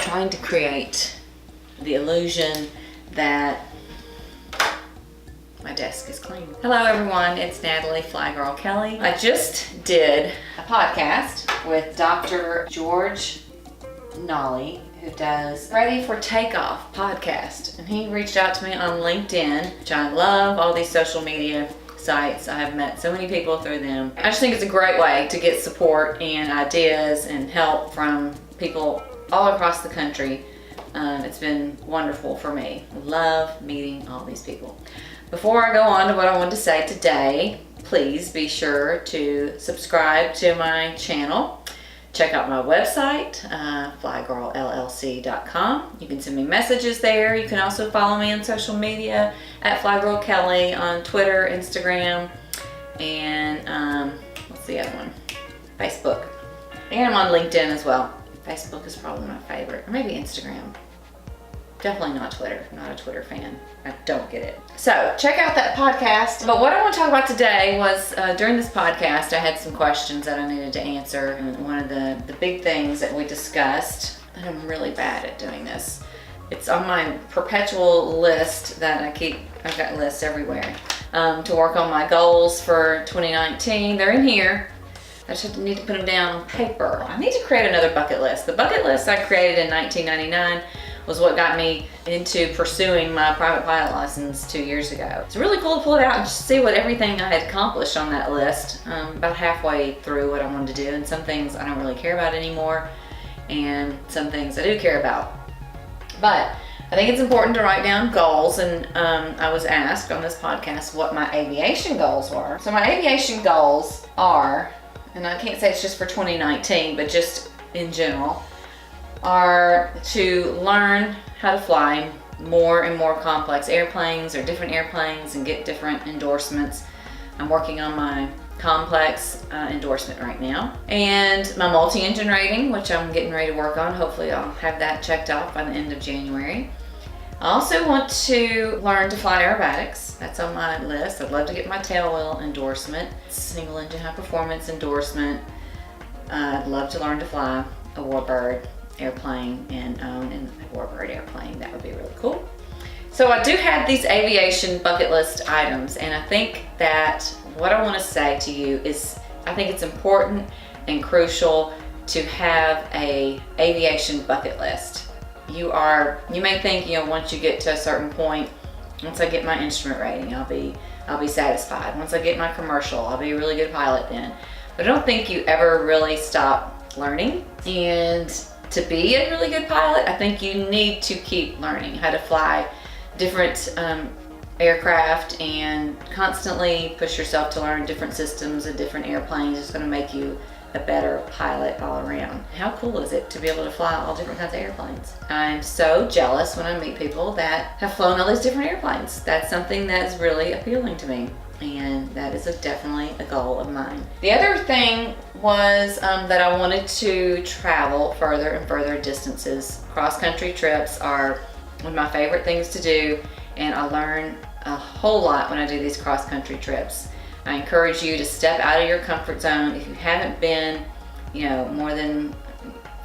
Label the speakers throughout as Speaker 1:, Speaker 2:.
Speaker 1: trying to create the illusion that my desk is clean. Hello everyone, it's Natalie flyGIRL Kelley. I just did a podcast with Dr. George Nolly, who does Ready for Takeoff podcast. And he reached out to me on LinkedIn, which I love all these social media sites. I have met so many people through them. I just think it's a great way to get support and ideas and help from people all across the country. It's been wonderful for me. I love meeting all these people. Before I go on to what I want to say today, please be sure to subscribe to my channel. Check out my website, flygirlllc.com. You can send me messages there. You can also follow me on social media at flyGIRL Kelley on Twitter, Instagram, and what's the other one? Facebook. And I'm on LinkedIn as well. Facebook is probably my favorite, or maybe Instagram. Definitely not Twitter. I'm not a Twitter fan. I don't get it. So check out that podcast. But what I want to talk about today was during this podcast, I had some questions that I needed to answer. And one of the big things that we discussed, and I'm really bad at doing this, it's on my perpetual list that I keep. I've got lists everywhere to work on my goals for 2019. They're in here. I just need to put them down on paper. I need to create another bucket list. The bucket list I created in 1999 was what got me into pursuing my private pilot license 2 years ago. It's really cool to pull it out and just see what everything I had accomplished on that list. About halfway through what I wanted to do, and some things I don't really care about anymore, and some things I do care about. But I think it's important to write down goals, and I was asked on this podcast what my aviation goals were. So my aviation goals are, and I can't say it's just for 2019, but just in general, are to learn how to fly more and more complex airplanes or different airplanes and get different endorsements. I'm working on my complex endorsement right now, and my multi-engine rating, which I'm getting ready to work on. Hopefully I'll have that checked off by the end of January. I also want to learn to fly aerobatics. That's on my list. I'd love to get my tail wheel endorsement, single engine high performance endorsement. I'd love to learn to fly a Warbird airplane and own a Warbird airplane. That would be really cool. So I do have these aviation bucket list items, and I think that what I want to say to you is I think it's important and crucial to have a aviation bucket list. You may think, once you get to a certain point, once I get my instrument rating, I'll be satisfied. Once I get my commercial, I'll be a really good pilot then. But I don't think you ever really stop learning. And to be a really good pilot, I think you need to keep learning how to fly different aircraft and constantly push yourself to learn different systems and different airplanes. It's going to make you a better pilot all around. How cool is it to be able to fly all different kinds of airplanes? I'm so jealous when I meet people that have flown all these different airplanes. That's something that's really appealing to me, and that is definitely a goal of mine. The other thing was that I wanted to travel further and further distances. Cross-country trips are one of my favorite things to do, and I learn a whole lot when I do these cross-country trips. I encourage you to step out of your comfort zone. If you haven't been, more than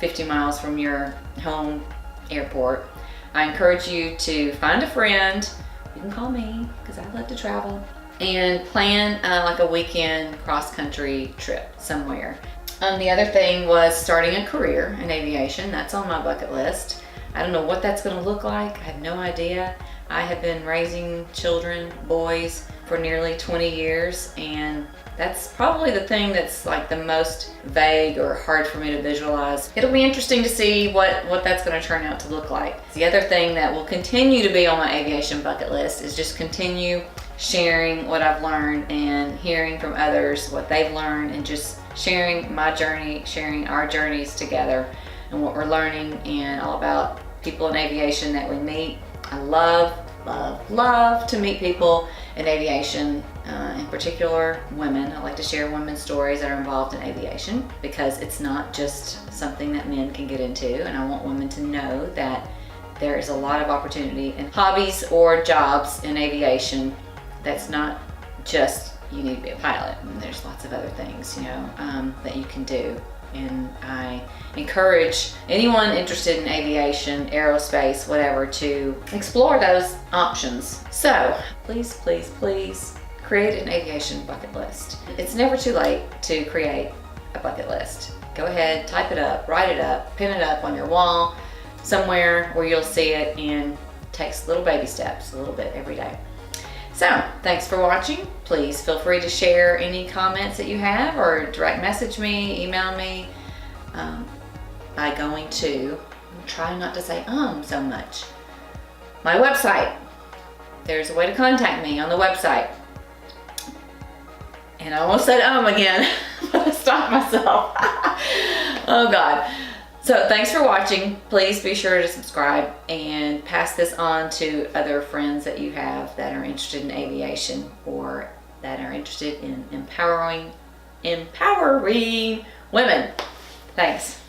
Speaker 1: 50 miles from your home airport, I encourage you to find a friend. You can call me because I love to travel, and plan like a weekend cross-country trip somewhere. The other thing was starting a career in aviation. That's on my bucket list. I don't know what that's going to look like. I have no idea. I have been raising children, boys, for nearly 20 years, and that's probably the thing that's like the most vague or hard for me to visualize. It'll be interesting to see what that's going to turn out to look like. The other thing that will continue to be on my aviation bucket list is just continue sharing what I've learned and hearing from others what they've learned, and just sharing my journey, sharing our journeys together and what we're learning, and all about people in aviation that we meet. I love to meet people in aviation, in particular women. I like to share women's stories that are involved in aviation, because it's not just something that men can get into, and I want women to know that there is a lot of opportunity in hobbies or jobs in aviation. That's not just you need to be a pilot, and there's lots of other things that you can do And I encourage anyone interested in aviation, aerospace, whatever, to explore those options. So please, please, please create an aviation bucket list. It's never too late to create a bucket list. Go ahead, type it up, write it up, pin it up on your wall, somewhere where you'll see it, and takes little baby steps, a little bit every day. So, thanks for watching. Please feel free to share any comments that you have, or direct message me, email me, by going to, I'm trying not to say so much, my website. There's a way to contact me on the website. And I almost said again, but I stopped myself. Oh God. So thanks for watching. Please be sure to subscribe and pass this on to other friends that you have that are interested in aviation, or that are interested in empowering women. Thanks.